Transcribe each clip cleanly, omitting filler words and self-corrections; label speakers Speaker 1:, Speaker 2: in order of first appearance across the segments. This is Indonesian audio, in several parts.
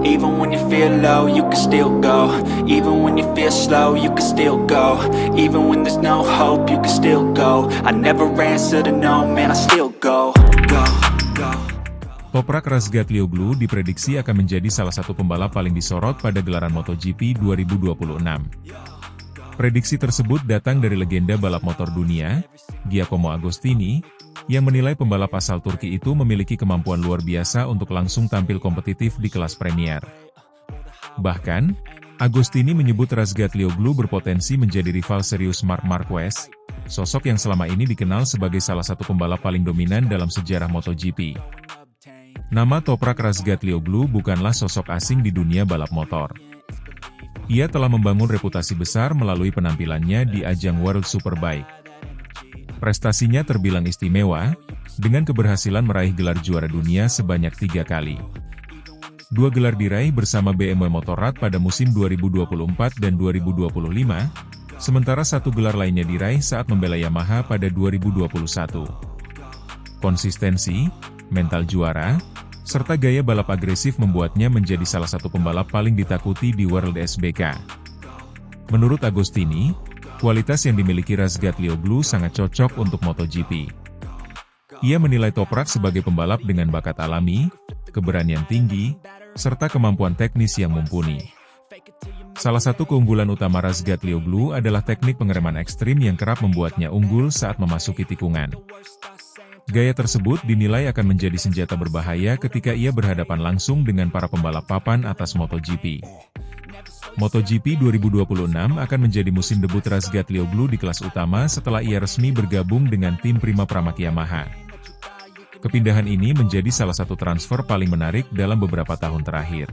Speaker 1: Even when you feel low, you can still go. Even when you feel slow, you can still go. Even when there's no hope, you can still go. I never answer to no, man, I still go.
Speaker 2: Toprak Razgatlioglu diprediksi akan menjadi salah satu pembalap paling disorot pada gelaran MotoGP 2026. Prediksi tersebut datang dari legenda balap motor dunia, Giacomo Agostini, yang menilai pembalap asal Turki itu memiliki kemampuan luar biasa untuk langsung tampil kompetitif di kelas Premier. Bahkan, Agostini menyebut Razgatlioglu berpotensi menjadi rival serius Marc Marquez, sosok yang selama ini dikenal sebagai salah satu pembalap paling dominan dalam sejarah MotoGP. Nama Toprak Razgatlioglu bukanlah sosok asing di dunia balap motor. Ia telah membangun reputasi besar melalui penampilannya di ajang World Superbike. Prestasinya terbilang istimewa, dengan keberhasilan meraih gelar juara dunia sebanyak 3 kali. 2 gelar diraih bersama BMW Motorrad pada musim 2024 dan 2025, sementara 1 gelar lainnya diraih saat membela Yamaha pada 2021. Konsistensi, mental juara, serta gaya balap agresif membuatnya menjadi salah satu pembalap paling ditakuti di World SBK. Menurut Agostini, kualitas yang dimiliki Razgatlioglu sangat cocok untuk MotoGP. Ia menilai Toprak sebagai pembalap dengan bakat alami, keberanian tinggi, serta kemampuan teknis yang mumpuni. Salah satu keunggulan utama Razgatlioglu adalah teknik pengereman ekstrim yang kerap membuatnya unggul saat memasuki tikungan. Gaya tersebut dinilai akan menjadi senjata berbahaya ketika ia berhadapan langsung dengan para pembalap papan atas MotoGP. MotoGP 2026 akan menjadi musim debut Razgatlioglu di kelas utama setelah ia resmi bergabung dengan tim Prima Pramac Yamaha. Kepindahan ini menjadi salah satu transfer paling menarik dalam beberapa tahun terakhir.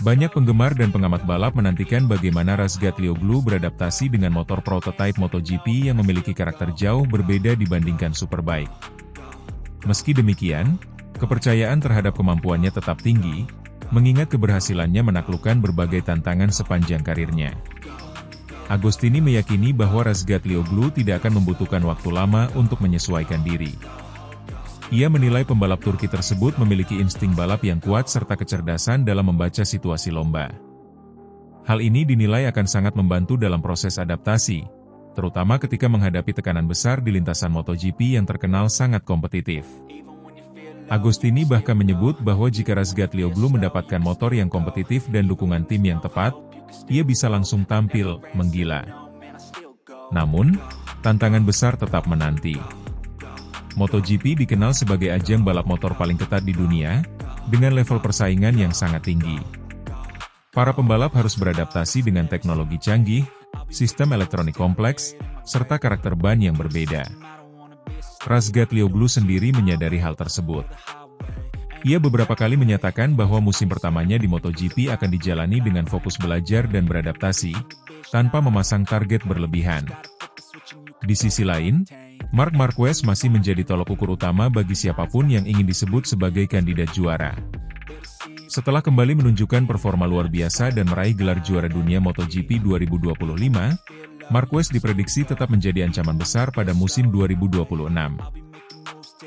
Speaker 2: Banyak penggemar dan pengamat balap menantikan bagaimana Razgatlioglu beradaptasi dengan motor prototipe MotoGP yang memiliki karakter jauh berbeda dibandingkan Superbike. Meski demikian, kepercayaan terhadap kemampuannya tetap tinggi, mengingat keberhasilannya menaklukkan berbagai tantangan sepanjang karirnya. Agostini meyakini bahwa Razgatlioglu tidak akan membutuhkan waktu lama untuk menyesuaikan diri. Ia menilai pembalap Turki tersebut memiliki insting balap yang kuat serta kecerdasan dalam membaca situasi lomba. Hal ini dinilai akan sangat membantu dalam proses adaptasi, terutama ketika menghadapi tekanan besar di lintasan MotoGP yang terkenal sangat kompetitif. Agostini bahkan menyebut bahwa jika Razgatlioglu mendapatkan motor yang kompetitif dan dukungan tim yang tepat, ia bisa langsung tampil menggila. Namun, tantangan besar tetap menanti. MotoGP dikenal sebagai ajang balap motor paling ketat di dunia, dengan level persaingan yang sangat tinggi. Para pembalap harus beradaptasi dengan teknologi canggih, sistem elektronik kompleks, serta karakter ban yang berbeda. Razgatlioglu sendiri menyadari hal tersebut. Ia beberapa kali menyatakan bahwa musim pertamanya di MotoGP akan dijalani dengan fokus belajar dan beradaptasi, tanpa memasang target berlebihan. Di sisi lain, Marc Marquez masih menjadi tolok ukur utama bagi siapapun yang ingin disebut sebagai kandidat juara. Setelah kembali menunjukkan performa luar biasa dan meraih gelar juara dunia MotoGP 2025, Marquez diprediksi tetap menjadi ancaman besar pada musim 2026.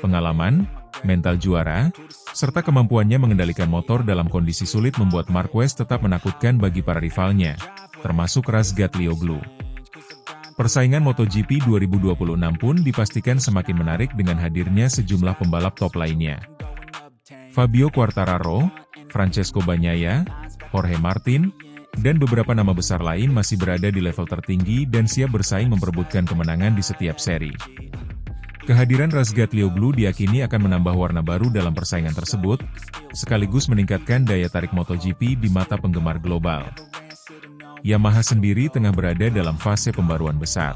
Speaker 2: Pengalaman, mental juara, serta kemampuannya mengendalikan motor dalam kondisi sulit membuat Marquez tetap menakutkan bagi para rivalnya, termasuk Razgatlioglu. Persaingan MotoGP 2026 pun dipastikan semakin menarik dengan hadirnya sejumlah pembalap top lainnya. Fabio Quartararo, Francesco Bagnaia, Jorge Martin, dan beberapa nama besar lain masih berada di level tertinggi dan siap bersaing memperebutkan kemenangan di setiap seri. Kehadiran Razgatlioglu diyakini akan menambah warna baru dalam persaingan tersebut, sekaligus meningkatkan daya tarik MotoGP di mata penggemar global. Yamaha sendiri tengah berada dalam fase pembaruan besar.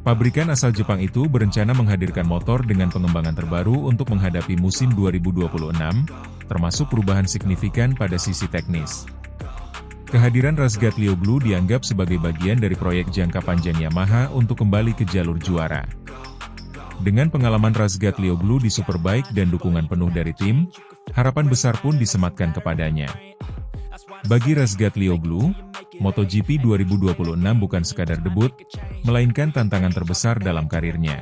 Speaker 2: Pabrikan asal Jepang itu berencana menghadirkan motor dengan pengembangan terbaru untuk menghadapi musim 2026, termasuk perubahan signifikan pada sisi teknis. Kehadiran Razgatlioglu dianggap sebagai bagian dari proyek jangka panjang Yamaha untuk kembali ke jalur juara. Dengan pengalaman Razgatlioglu di Superbike dan dukungan penuh dari tim, harapan besar pun disematkan kepadanya. Bagi Razgatlioglu, MotoGP 2026 bukan sekadar debut, melainkan tantangan terbesar dalam karirnya.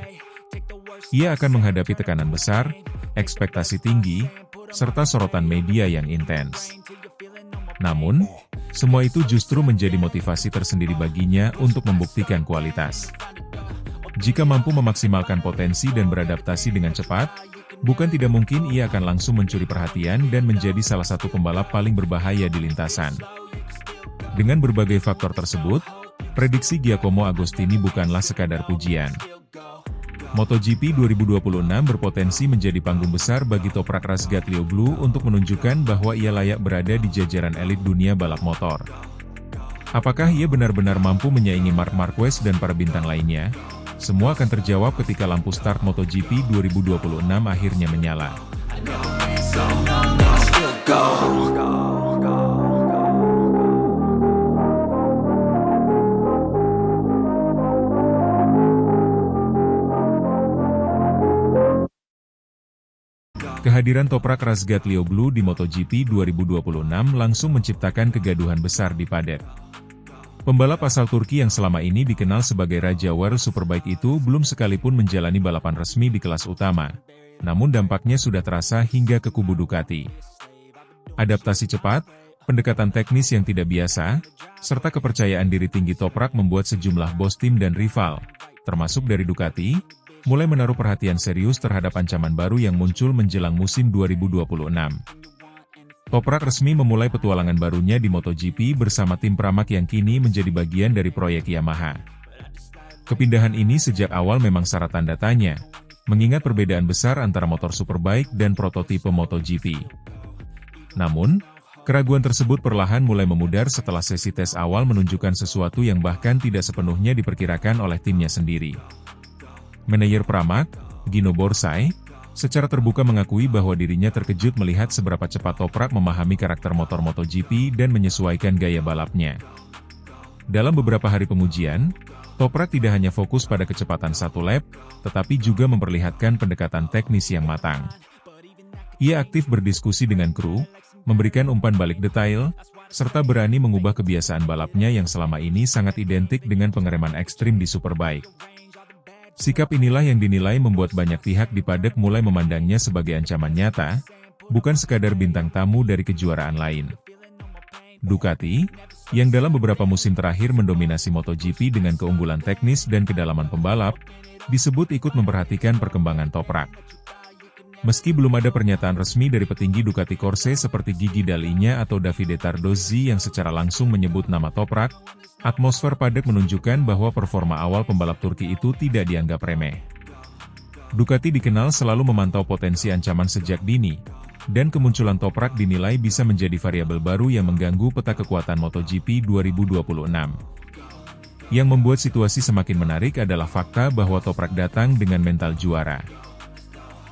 Speaker 2: Ia akan menghadapi tekanan besar, ekspektasi tinggi, serta sorotan media yang intens. Namun, semua itu justru menjadi motivasi tersendiri baginya untuk membuktikan kualitas. Jika mampu memaksimalkan potensi dan beradaptasi dengan cepat, bukan tidak mungkin ia akan langsung mencuri perhatian dan menjadi salah satu pembalap paling berbahaya di lintasan. Dengan berbagai faktor tersebut, prediksi Giacomo Agostini bukanlah sekadar pujian. MotoGP 2026 berpotensi menjadi panggung besar bagi Toprak Razgatlioglu untuk menunjukkan bahwa ia layak berada di jajaran elit dunia balap motor. Apakah ia benar-benar mampu menyaingi Marc Marquez dan para bintang lainnya? Semua akan terjawab ketika lampu start MotoGP 2026 akhirnya menyala. Kehadiran Toprak Razgatlioglu di MotoGP 2026 langsung menciptakan kegaduhan besar di paddock. Pembalap asal Turki yang selama ini dikenal sebagai Raja World Superbike itu belum sekalipun menjalani balapan resmi di kelas utama, namun dampaknya sudah terasa hingga ke kubu Ducati. Adaptasi cepat, pendekatan teknis yang tidak biasa, serta kepercayaan diri tinggi Toprak membuat sejumlah bos tim dan rival, termasuk dari Ducati, mulai menaruh perhatian serius terhadap ancaman baru yang muncul menjelang musim 2026. Toprak resmi memulai petualangan barunya di MotoGP bersama tim Pramac yang kini menjadi bagian dari proyek Yamaha. Kepindahan ini sejak awal memang syarat tanda tanya, mengingat perbedaan besar antara motor Superbike dan prototipe MotoGP. Namun, keraguan tersebut perlahan mulai memudar setelah sesi tes awal menunjukkan sesuatu yang bahkan tidak sepenuhnya diperkirakan oleh timnya sendiri. Manajer Pramac, Gino Borsai, secara terbuka mengakui bahwa dirinya terkejut melihat seberapa cepat Toprak memahami karakter motor MotoGP dan menyesuaikan gaya balapnya. Dalam beberapa hari pengujian, Toprak tidak hanya fokus pada kecepatan satu lap, tetapi juga memperlihatkan pendekatan teknis yang matang. Ia aktif berdiskusi dengan kru, memberikan umpan balik detail, serta berani mengubah kebiasaan balapnya yang selama ini sangat identik dengan pengereman ekstrim di Superbike. Sikap inilah yang dinilai membuat banyak pihak di paddock mulai memandangnya sebagai ancaman nyata, bukan sekadar bintang tamu dari kejuaraan lain. Ducati, yang dalam beberapa musim terakhir mendominasi MotoGP dengan keunggulan teknis dan kedalaman pembalap, disebut ikut memperhatikan perkembangan Toprak. Meski belum ada pernyataan resmi dari petinggi Ducati Corse seperti Gigi Dall'Igna atau Davide Tardozzi yang secara langsung menyebut nama Toprak, atmosfer paddock menunjukkan bahwa performa awal pembalap Turki itu tidak dianggap remeh. Ducati dikenal selalu memantau potensi ancaman sejak dini, dan kemunculan Toprak dinilai bisa menjadi variabel baru yang mengganggu peta kekuatan MotoGP 2026. Yang membuat situasi semakin menarik adalah fakta bahwa Toprak datang dengan mental juara.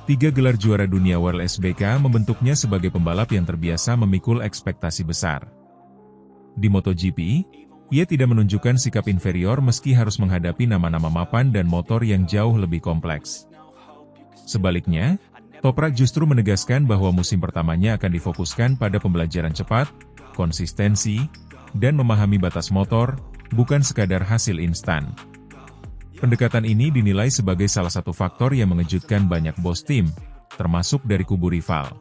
Speaker 2: 3 gelar juara dunia World SBK membentuknya sebagai pembalap yang terbiasa memikul ekspektasi besar. Di MotoGP, ia tidak menunjukkan sikap inferior meski harus menghadapi nama-nama mapan dan motor yang jauh lebih kompleks. Sebaliknya, Toprak justru menegaskan bahwa musim pertamanya akan difokuskan pada pembelajaran cepat, konsistensi, dan memahami batas motor, bukan sekadar hasil instan. Pendekatan ini dinilai sebagai salah satu faktor yang mengejutkan banyak bos tim, termasuk dari kubu rival.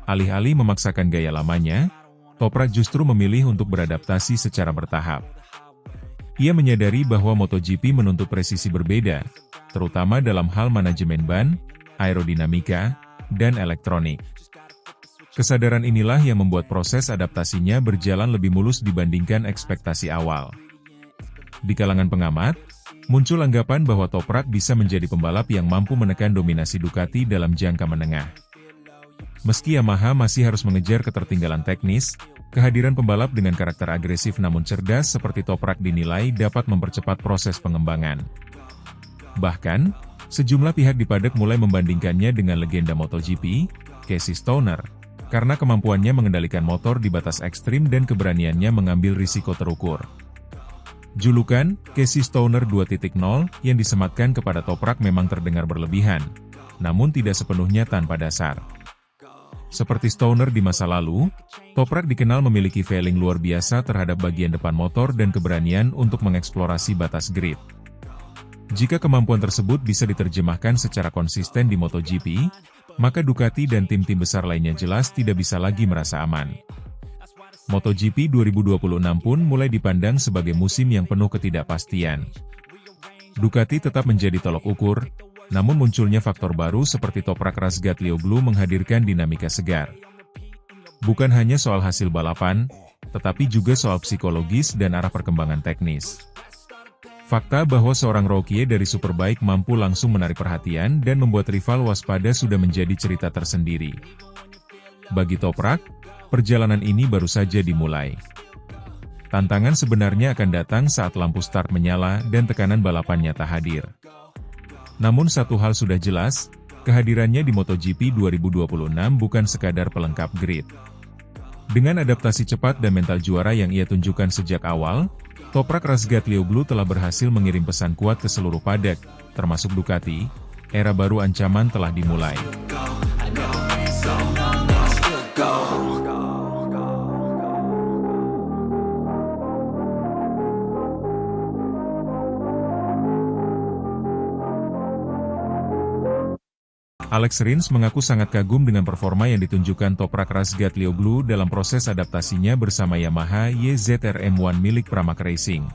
Speaker 2: Alih-alih memaksakan gaya lamanya, Toprak justru memilih untuk beradaptasi secara bertahap. Ia menyadari bahwa MotoGP menuntut presisi berbeda, terutama dalam hal manajemen ban, aerodinamika, dan elektronik. Kesadaran inilah yang membuat proses adaptasinya berjalan lebih mulus dibandingkan ekspektasi awal. Di kalangan pengamat, muncul anggapan bahwa Toprak bisa menjadi pembalap yang mampu menekan dominasi Ducati dalam jangka menengah. Meski Yamaha masih harus mengejar ketertinggalan teknis, kehadiran pembalap dengan karakter agresif namun cerdas seperti Toprak dinilai dapat mempercepat proses pengembangan. Bahkan, sejumlah pihak di paddock mulai membandingkannya dengan legenda MotoGP, Casey Stoner, karena kemampuannya mengendalikan motor di batas ekstrim dan keberaniannya mengambil risiko terukur. Julukan, Casey Stoner 2.0, yang disematkan kepada Toprak memang terdengar berlebihan, namun tidak sepenuhnya tanpa dasar. Seperti Stoner di masa lalu, Toprak dikenal memiliki feeling luar biasa terhadap bagian depan motor dan keberanian untuk mengeksplorasi batas grid. Jika kemampuan tersebut bisa diterjemahkan secara konsisten di MotoGP, maka Ducati dan tim-tim besar lainnya jelas tidak bisa lagi merasa aman. MotoGP 2026 pun mulai dipandang sebagai musim yang penuh ketidakpastian. Ducati tetap menjadi tolok ukur, namun munculnya faktor baru seperti Toprak Razgatlioglu menghadirkan dinamika segar. Bukan hanya soal hasil balapan, tetapi juga soal psikologis dan arah perkembangan teknis. Fakta bahwa seorang rookie dari Superbike mampu langsung menarik perhatian dan membuat rival waspada sudah menjadi cerita tersendiri. Bagi Toprak, perjalanan ini baru saja dimulai. Tantangan sebenarnya akan datang saat lampu start menyala dan tekanan balapan nyata hadir. Namun satu hal sudah jelas, kehadirannya di MotoGP 2026 bukan sekadar pelengkap grid. Dengan adaptasi cepat dan mental juara yang ia tunjukkan sejak awal, Toprak Razgatlioglu telah berhasil mengirim pesan kuat ke seluruh paddock, termasuk Ducati. Era baru ancaman telah dimulai. Alex Rins mengaku sangat kagum dengan performa yang ditunjukkan Toprak Razgatlioglu dalam proses adaptasinya bersama Yamaha YZR-M1 milik Pramac Racing.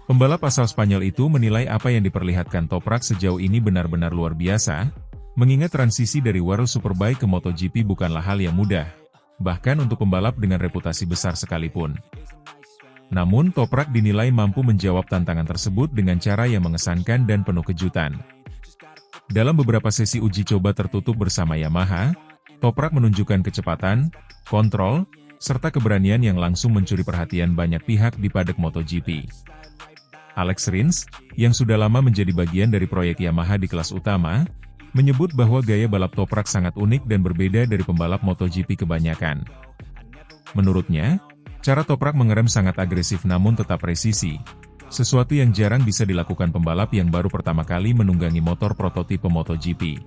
Speaker 2: Pembalap asal Spanyol itu menilai apa yang diperlihatkan Toprak sejauh ini benar-benar luar biasa, mengingat transisi dari World Superbike ke MotoGP bukanlah hal yang mudah, bahkan untuk pembalap dengan reputasi besar sekalipun. Namun Toprak dinilai mampu menjawab tantangan tersebut dengan cara yang mengesankan dan penuh kejutan. Dalam beberapa sesi uji coba tertutup bersama Yamaha, Toprak menunjukkan kecepatan, kontrol, serta keberanian yang langsung mencuri perhatian banyak pihak di paddock MotoGP. Alex Rins, yang sudah lama menjadi bagian dari proyek Yamaha di kelas utama, menyebut bahwa gaya balap Toprak sangat unik dan berbeda dari pembalap MotoGP kebanyakan. Menurutnya, cara Toprak mengerem sangat agresif namun tetap presisi. Sesuatu yang jarang bisa dilakukan pembalap yang baru pertama kali menunggangi motor prototipe MotoGP.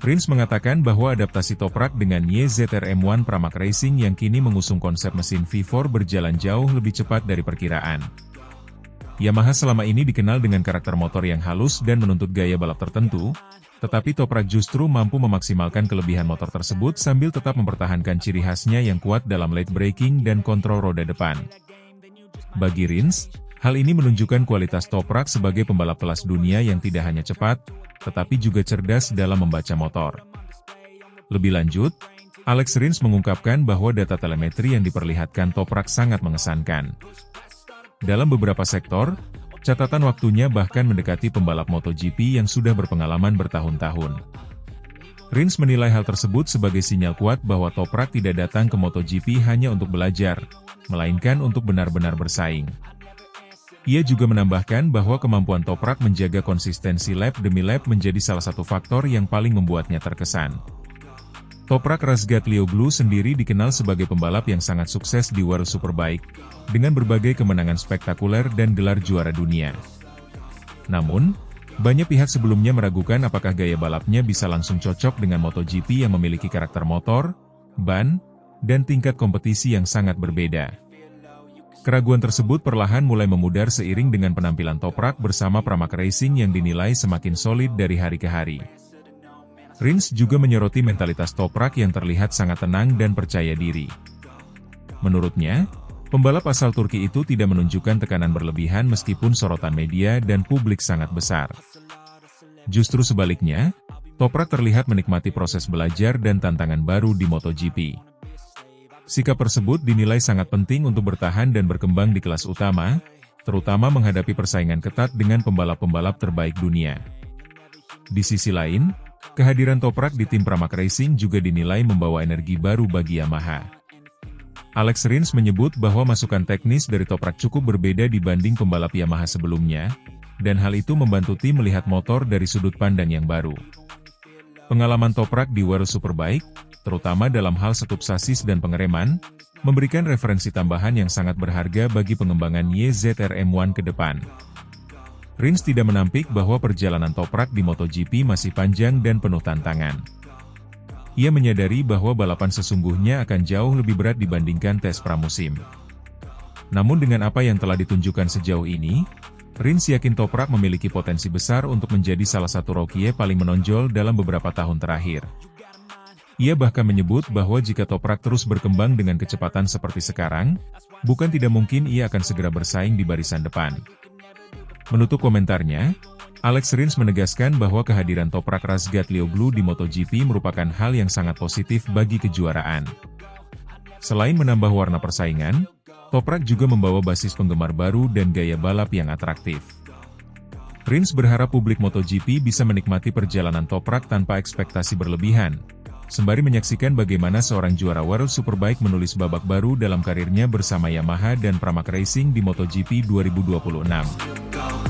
Speaker 2: Rins mengatakan bahwa adaptasi Toprak dengan YZR-M1 Pramac Racing yang kini mengusung konsep mesin V4 berjalan jauh lebih cepat dari perkiraan. Yamaha selama ini dikenal dengan karakter motor yang halus dan menuntut gaya balap tertentu, tetapi Toprak justru mampu memaksimalkan kelebihan motor tersebut sambil tetap mempertahankan ciri khasnya yang kuat dalam late braking dan kontrol roda depan. Bagi Rins, hal ini menunjukkan kualitas Toprak sebagai pembalap kelas dunia yang tidak hanya cepat, tetapi juga cerdas dalam membaca motor. Lebih lanjut, Alex Rins mengungkapkan bahwa data telemetri yang diperlihatkan Toprak sangat mengesankan. Dalam beberapa sektor, catatan waktunya bahkan mendekati pembalap MotoGP yang sudah berpengalaman bertahun-tahun. Rins menilai hal tersebut sebagai sinyal kuat bahwa Toprak tidak datang ke MotoGP hanya untuk belajar, melainkan untuk benar-benar bersaing. Ia juga menambahkan bahwa kemampuan Toprak menjaga konsistensi lap demi lap menjadi salah satu faktor yang paling membuatnya terkesan. Toprak Razgatlioglu sendiri dikenal sebagai pembalap yang sangat sukses di World Superbike, dengan berbagai kemenangan spektakuler dan gelar juara dunia. Namun, banyak pihak sebelumnya meragukan apakah gaya balapnya bisa langsung cocok dengan MotoGP yang memiliki karakter motor, ban, dan tingkat kompetisi yang sangat berbeda. Keraguan tersebut perlahan mulai memudar seiring dengan penampilan Toprak bersama Pramac Racing yang dinilai semakin solid dari hari ke hari. Rins juga menyoroti mentalitas Toprak yang terlihat sangat tenang dan percaya diri. Menurutnya, pembalap asal Turki itu tidak menunjukkan tekanan berlebihan meskipun sorotan media dan publik sangat besar. Justru sebaliknya, Toprak terlihat menikmati proses belajar dan tantangan baru di MotoGP. Sikap tersebut dinilai sangat penting untuk bertahan dan berkembang di kelas utama, terutama menghadapi persaingan ketat dengan pembalap-pembalap terbaik dunia. Di sisi lain, kehadiran Toprak di tim Pramac Racing juga dinilai membawa energi baru bagi Yamaha. Alex Rins menyebut bahwa masukan teknis dari Toprak cukup berbeda dibanding pembalap Yamaha sebelumnya, dan hal itu membantu tim melihat motor dari sudut pandang yang baru. Pengalaman Toprak di World Superbike, terutama dalam hal setup sasis dan pengereman, memberikan referensi tambahan yang sangat berharga bagi pengembangan YZR-M1 ke depan. Rins tidak menampik bahwa perjalanan Toprak di MotoGP masih panjang dan penuh tantangan. Ia menyadari bahwa balapan sesungguhnya akan jauh lebih berat dibandingkan tes pramusim. Namun dengan apa yang telah ditunjukkan sejauh ini, Rins yakin Toprak memiliki potensi besar untuk menjadi salah satu rookie paling menonjol dalam beberapa tahun terakhir. Ia bahkan menyebut bahwa jika Toprak terus berkembang dengan kecepatan seperti sekarang, bukan tidak mungkin ia akan segera bersaing di barisan depan. Menutup komentarnya, Alex Rins menegaskan bahwa kehadiran Toprak Razgatlioglu di MotoGP merupakan hal yang sangat positif bagi kejuaraan. Selain menambah warna persaingan, Toprak juga membawa basis penggemar baru dan gaya balap yang atraktif. Rins berharap publik MotoGP bisa menikmati perjalanan Toprak tanpa ekspektasi berlebihan, sembari menyaksikan bagaimana seorang juara World Superbike menulis babak baru dalam karirnya bersama Yamaha dan Pramac Racing di MotoGP 2026.